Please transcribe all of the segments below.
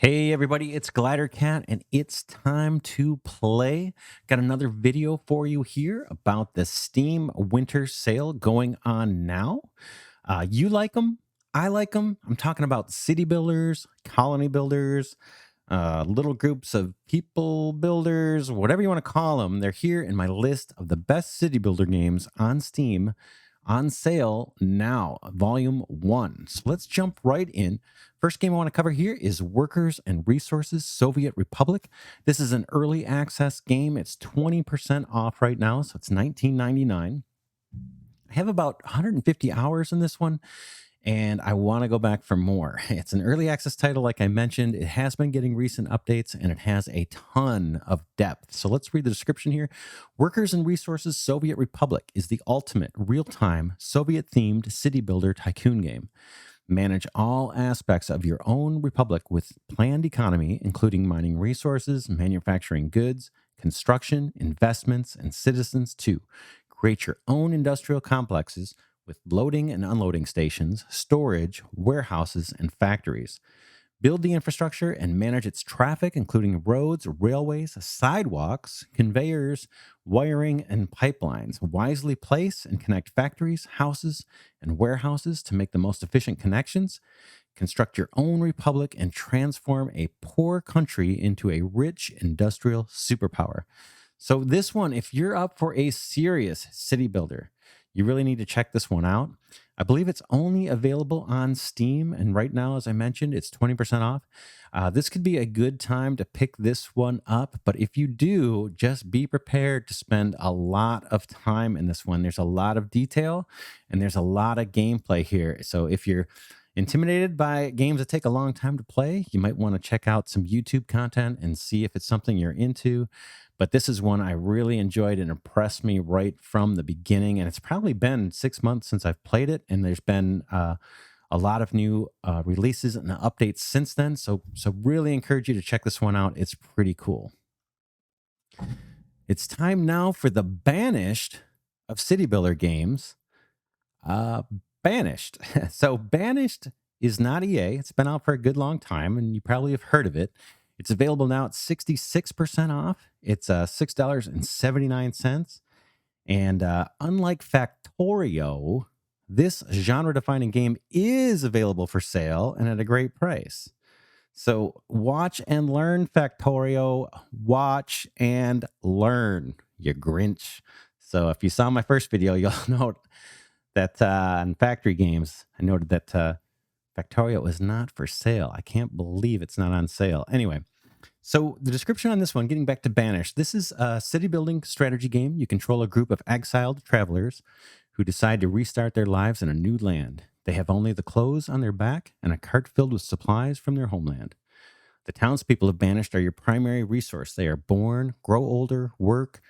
Hey everybody, it's Glidercat and it's time to play. Got another video for you here about the Steam winter sale going on now. You like them? I like them. I'm talking about city builders, colony builders, little groups of people builders, whatever you want to call them. They're here in my list of the best city builder games on Steam on sale now, volume one. So let's jump right in. First game I want to cover here is Workers and Resources Soviet Republic. This is an early access game. It's 20% off right now, so it's $19.99. I have about 150 hours in this one, and I want to go back for more. It's an early access title, like I mentioned. It has been getting recent updates and it has a ton of depth. So let's read the description here. Workers and Resources Soviet Republic is the ultimate real time Soviet themed city builder tycoon game. Manage all aspects of your own republic with planned economy, including mining resources, manufacturing goods, construction, investments, and citizens too. Create your own industrial complexes with loading and unloading stations, storage, warehouses, and factories. Build the infrastructure and manage its traffic, including roads, railways, sidewalks, conveyors, wiring, and pipelines. Wisely place and connect factories, houses, and warehouses to make the most efficient connections. Construct your own republic and transform a poor country into a rich industrial superpower. So, this one, if you're up for a serious city builder, you really need to check this one out. I believe it's only available on Steam. And right now, as I mentioned, it's 20% off. This could be a good time to pick this one up. But if you do, just be prepared to spend a lot of time in this one. There's a lot of detail and there's a lot of gameplay here. So if you're intimidated by games that take a long time to play, you might want to check out some YouTube content and see if it's something you're into. But this is one I really enjoyed and impressed me right from the beginning. And it's probably been 6 months since I've played it, and there's been a lot of new releases and updates since then. So really encourage you to check this one out. It's pretty cool. It's time now for the Banished of City Builder games. Uh, Banished. So Banished is not EA. It's been out for a good long time, and you probably have heard of it. It's available now at 66% off. It's $6.79. And unlike Factorio, this genre defining game is available for sale and at a great price. So watch and learn, Factorio. Watch and learn, you Grinch. So if you saw my first video, you'll know that on Factory Games, I noted that Factorio is not for sale. I can't believe it's not on sale. Anyway, so the description on this one, getting back to Banish, this is a city building strategy game. You control a group of exiled travelers who decide to restart their lives in a new land. They have only the clothes on their back and a cart filled with supplies from their homeland. The townspeople of Banished are your primary resource. They are born, grow older, work,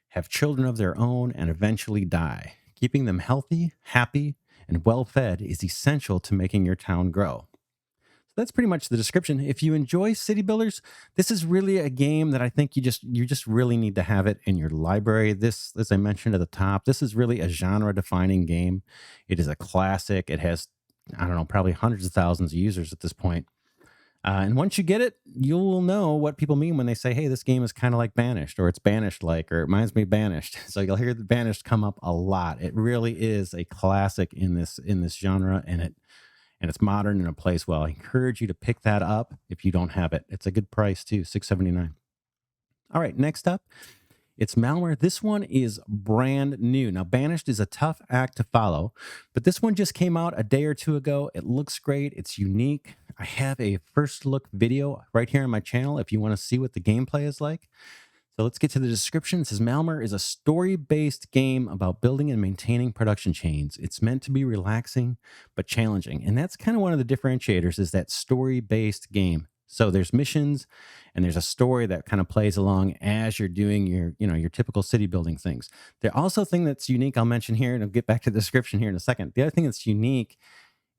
have children of their own, and eventually die. Keeping them healthy, happy, and well fed is essential to making your town grow. So that's pretty much the description. If you enjoy city builders, this is really a game that I think you just really need to have it in your library. This, as I mentioned at the top, this is really a genre defining game. It is a classic. It has, I don't know, probably hundreds of thousands of users at this point. And once you get it, you'll know what people mean when they say, hey, this game is kind of like Banished, or it's Banished like, or it reminds me of Banished. So you'll hear the Banished come up a lot. It really is a classic in this genre, and it's modern and it plays well. I encourage you to pick that up if you don't have it. It's a good price too, $6.79. All right, next up, it's Malmyr. This one is brand new. Now, Banished is a tough act to follow, but this one just came out a day or two ago. It looks great. It's unique. I have a first look video right here on my channel if you want to see what the gameplay is like. So let's get to the description. It says Malmyr is a story-based game about building and maintaining production chains. It's meant to be relaxing but challenging. And that's kind of one of the differentiators, is that story-based game. So there's missions and there's a story that kind of plays along as you're doing your typical city building things. The also thing that's unique I'll mention here, and I'll get back to the description here in a second. The other thing that's unique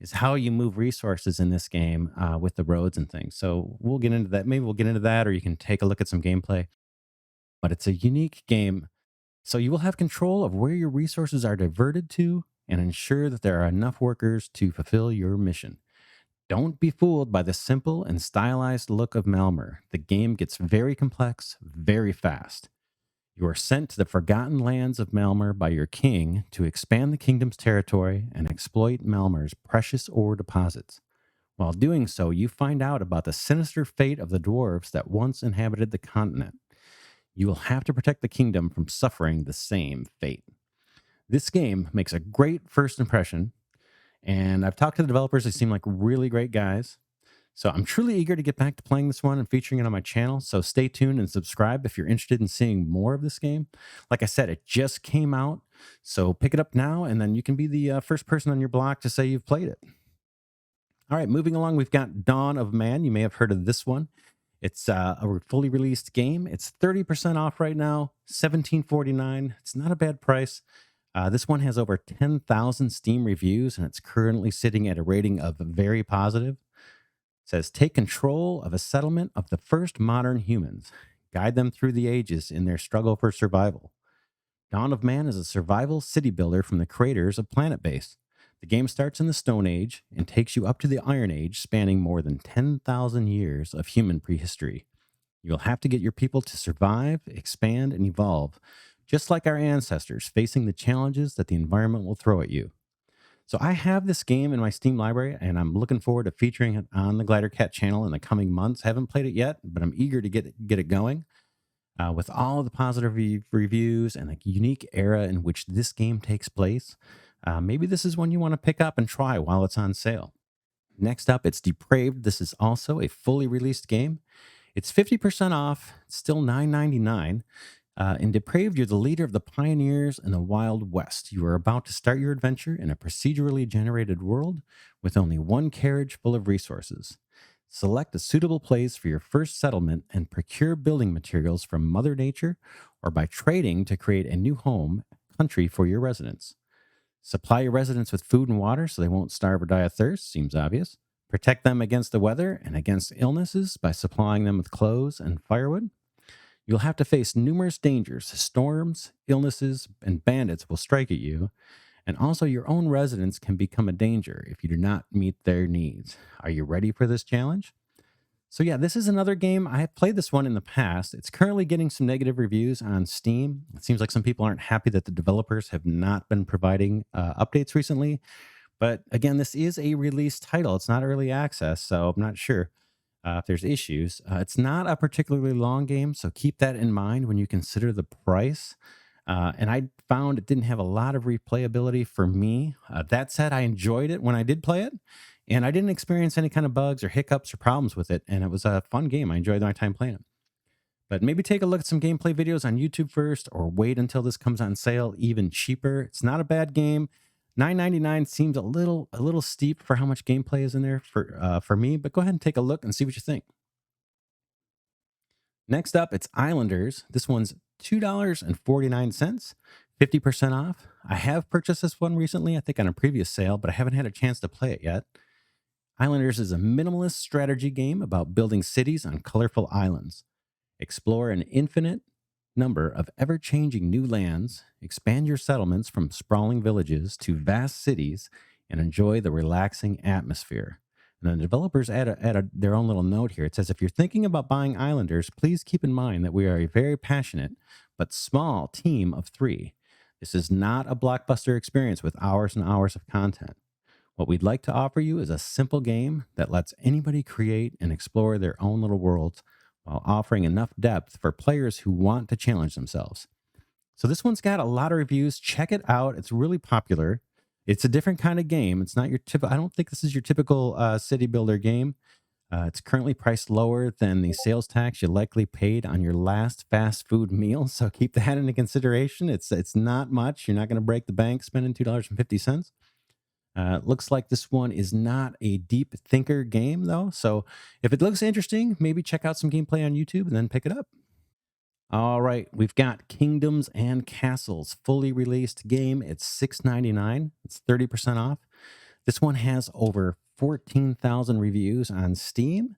is how you move resources in this game with the roads and things. So we'll get into that. Maybe we'll get into that, or you can take a look at some gameplay. But it's a unique game. So you will have control of where your resources are diverted to and ensure that there are enough workers to fulfill your mission. Don't be fooled by the simple and stylized look of Malmyr. The game gets very complex very fast. You are sent to the forgotten lands of Malmyr by your king to expand the kingdom's territory and exploit Malmyr's precious ore deposits. While doing so, you find out about the sinister fate of the dwarves that once inhabited the continent. You will have to protect the kingdom from suffering the same fate. This game makes a great first impression, and I've talked to the developers. They seem like really great guys. So I'm truly eager to get back to playing this one and featuring it on my channel. So stay tuned and subscribe if you're interested in seeing more of this game. Like I said, it just came out. So pick it up now, and then you can be the first person on your block to say you've played it. All right, moving along, we've got Dawn of Man. You may have heard of this one. It's a fully released game. It's 30% off right now, $17.49. It's not a bad price. This one has over 10,000 Steam reviews, and it's currently sitting at a rating of very positive. It says, take control of a settlement of the first modern humans. Guide them through the ages in their struggle for survival. Dawn of Man is a survival city builder from the creators of Planetbase. The game starts in the Stone Age and takes you up to the Iron Age, spanning more than 10,000 years of human prehistory. You'll have to get your people to survive, expand, and evolve, just like our ancestors, facing the challenges that the environment will throw at you. So I have this game in my Steam library, and I'm looking forward to featuring it on the Glidercat channel in the coming months. Haven't played it yet, but I'm eager to get it going. With all of the positive reviews and the unique era in which this game takes place, maybe this is one you want to pick up and try while it's on sale. Next up, it's Depraved. This is also a fully released game. It's 50% off. It's still $9.99. In Depraved, you're the leader of the pioneers in the Wild West. You are about to start your adventure in a procedurally generated world with only one carriage full of resources. Select a suitable place for your first settlement and procure building materials from Mother Nature or by trading to create a new home country for your residents. Supply your residents with food and water so they won't starve or die of thirst, seems obvious. Protect them against the weather and against illnesses by supplying them with clothes and firewood. You'll have to face numerous dangers. Storms, illnesses, and bandits will strike at you. And also, your own residents can become a danger if you do not meet their needs. Are you ready for this challenge? So, yeah, this is another game. I have played this one in the past. It's currently getting some negative reviews on Steam. It seems like some people aren't happy that the developers have not been providing updates recently. But again, this is a release title, it's not early access, so I'm not sure if there's issues. It's not a particularly long game, so keep that in mind when you consider the price. And I found it didn't have a lot of replayability for me. That said, I enjoyed it when I did play it, and I didn't experience any kind of bugs or hiccups or problems with it. And it was a fun game. I enjoyed my time playing it. But maybe take a look at some gameplay videos on YouTube first, or wait until this comes on sale, even cheaper. It's not a bad game. $9.99 seems a little steep for how much gameplay is in there for me. But go ahead and take a look and see what you think. Next up, it's Islanders. This one's $2.49, 50% off. I have purchased this one recently, I think on a previous sale, but I haven't had a chance to play it yet. Islanders is a minimalist strategy game about building cities on colorful islands. Explore an infinite number of ever changing new lands, expand your settlements from sprawling villages to vast cities, and enjoy the relaxing atmosphere. And the developers add their own little note here. It says, if you're thinking about buying Islanders, please keep in mind that we are a very passionate but small team of 3. This is not a blockbuster experience with hours and hours of content. What we'd like to offer you is a simple game that lets anybody create and explore their own little worlds while offering enough depth for players who want to challenge themselves. So this one's got a lot of reviews. Check it out. It's really popular. It's a different kind of game. It's not your typical, I don't think this is your typical city builder game. It's currently priced lower than the sales tax you likely paid on your last fast food meal. So keep that into consideration. It's not much. You're not going to break the bank spending $2.50. Looks like this one is not a deep thinker game, though. So if it looks interesting, maybe check out some gameplay on YouTube and then pick it up. All right, we've got Kingdoms and Castles, fully released game. It's $6.99. It's 30% off. This one has over 14,000 reviews on Steam.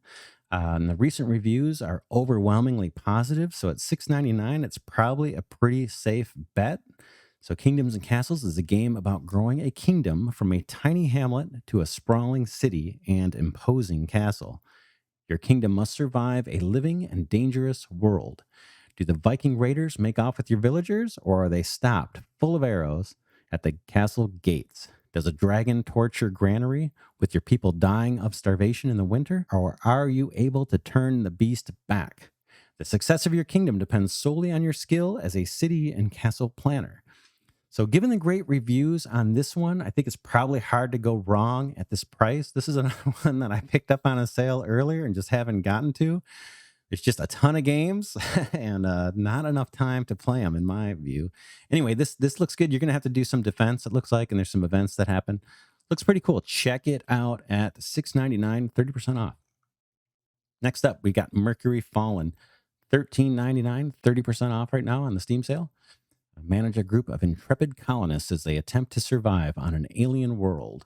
And the recent reviews are overwhelmingly positive. So at $6.99, it's probably a pretty safe bet. So, Kingdoms and Castles is a game about growing a kingdom from a tiny hamlet to a sprawling city and imposing castle. Your kingdom must survive a living and dangerous world. Do the Viking raiders make off with your villagers, or are they stopped, full of arrows, at the castle gates? Does a dragon torch your granary, with your people dying of starvation in the winter? Or are you able to turn the beast back? The success of your kingdom depends solely on your skill as a city and castle planner. So, given the great reviews on this one, I think it's probably hard to go wrong at this price. This is another one that I picked up on a sale earlier and just haven't gotten to. There's just a ton of games and not enough time to play them, in my view. Anyway, this looks good. You're going to have to do some defense, it looks like, and there's some events that happen. Looks pretty cool. Check it out at $6.99, 30% off. Next up, we got Mercury Fallen, $13.99, 30% off right now on the Steam sale. Manage a group of intrepid colonists as they attempt to survive on an alien world.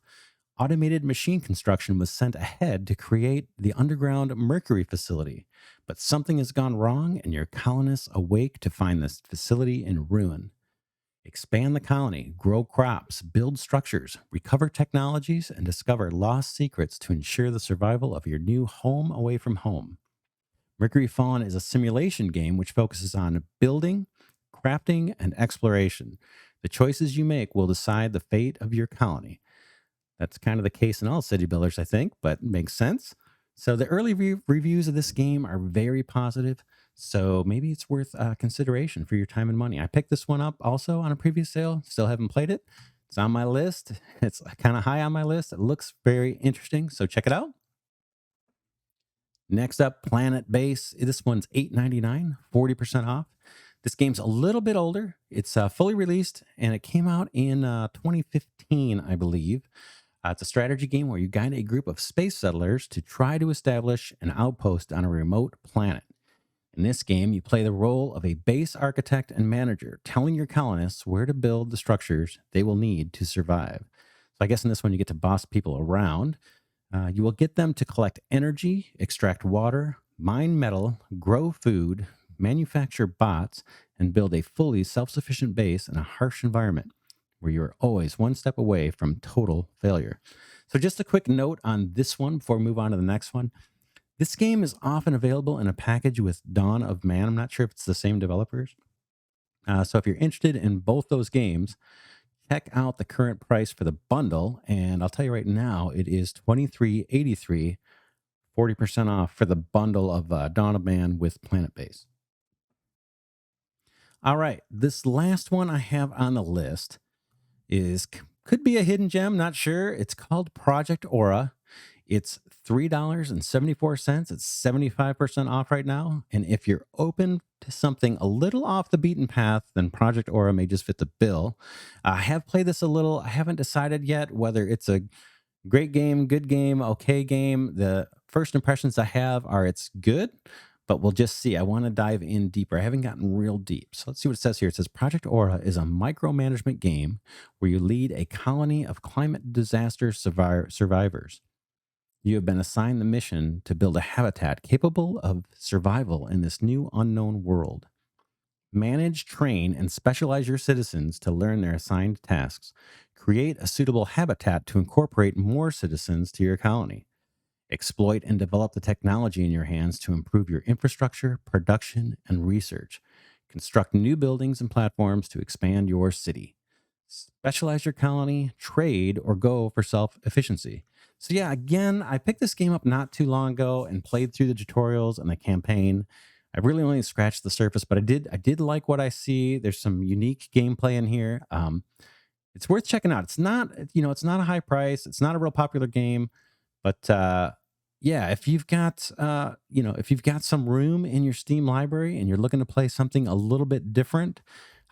Automated machine construction was sent ahead to create the underground Mercury facility, but something has gone wrong and your colonists awake to find this facility in ruin. Expand the colony, grow crops, build structures, recover technologies, and discover lost secrets to ensure the survival of your new home away from home. Mercury Fallen is a simulation game which focuses on building, crafting, and exploration. The choices you make will decide the fate of your colony. That's kind of the case in all city builders, I think, but makes sense. So the early reviews of this game are very positive. So maybe it's worth consideration for your time and money. I picked this one up also on a previous sale. Still haven't played it. It's on my list. It's kind of high on my list. It looks very interesting. So check it out. Next up, Planetbase. This one's $8.99, 40% off. This game's a little bit older. It's fully released, and it came out in 2015, I believe. It's a strategy game where you guide a group of space settlers to try to establish an outpost on a remote planet. In this game, you play the role of a base architect and manager, telling your colonists where to build the structures they will need to survive. So I guess in this one, you get to boss people around. You will get them to collect energy, extract water, mine metal, grow food, manufacture bots, and build a fully self sufficient base in a harsh environment where you're always one step away from total failure. So, just a quick note on this one before we move on to the next one. This game is often available in a package with Dawn of Man. I'm not sure if it's the same developers. So, if you're interested in both those games, check out the current price for the bundle. And I'll tell you right now, it is $23.83, 40% off for the bundle of Dawn of Man with Planetbase. All right, this last one I have on the list is could be a hidden gem, not sure. It's called Project Aura. It's $3.74. It's 75% off right now. And if you're open to something a little off the beaten path, then Project Aura may just fit the bill. I have played this a little. I haven't decided yet whether it's a great game, good game, okay game. The first impressions I have are it's good, but we'll just see. I want to dive in deeper. I haven't gotten real deep. So let's see what it says here. It says Project Aura is a micromanagement game where you lead a colony of climate disaster survivors. You have been assigned the mission to build a habitat capable of survival in this new unknown world. Manage, train, and specialize your citizens to learn their assigned tasks. Create a suitable habitat to incorporate more citizens to your colony. Exploit and develop the technology in your hands to improve your infrastructure, production, and research. Construct new buildings and platforms to expand your city. Specialize your colony, trade, or go for self efficiency. So, yeah, again, I picked this game up not too long ago and played through the tutorials and the campaign. I really only scratched the surface, but I did like what I see. There's some unique gameplay in here. It's worth checking out. It's not, it's not a high price. It's not a real popular game, but yeah, if you've got, if you've got some room in your Steam library and you're looking to play something a little bit different,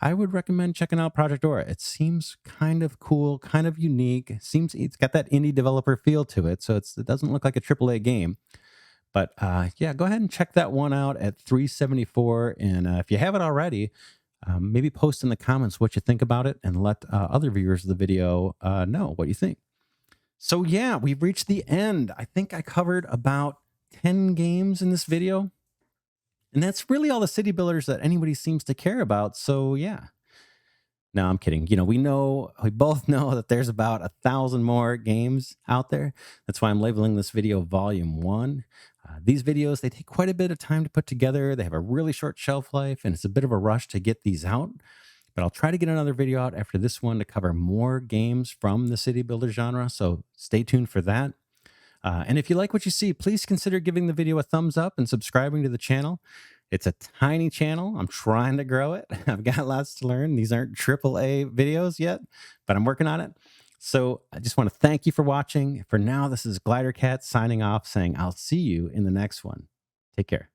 I would recommend checking out Project Aura. It seems kind of cool, kind of unique. Seems it's got that indie developer feel to it, so it doesn't look like a AAA game. But yeah, go ahead and check that one out at 374. And if you haven't already, maybe post in the comments what you think about it and let other viewers of the video know what you think. So yeah, we've reached the end. I think I covered about 10 games in this video. And that's really all the city builders that anybody seems to care about. So yeah, No, I'm kidding. We both know that there's about 1,000 more games out there. That's why I'm labeling this video Volume 1. These videos, they take quite a bit of time to put together. They have a really short shelf life, and it's a bit of a rush to get these out. But I'll try to get another video out after this one to cover more games from the city builder genre, so stay tuned for that. And if you like what you see, please consider giving the video a thumbs up and subscribing to the channel. It's a tiny channel. I'm trying to grow it. I've got lots to learn. These aren't AAA videos yet, but I'm working on it. So I just want to thank you for watching. For now, this is Glidercat signing off, saying I'll see you in the next one. Take care.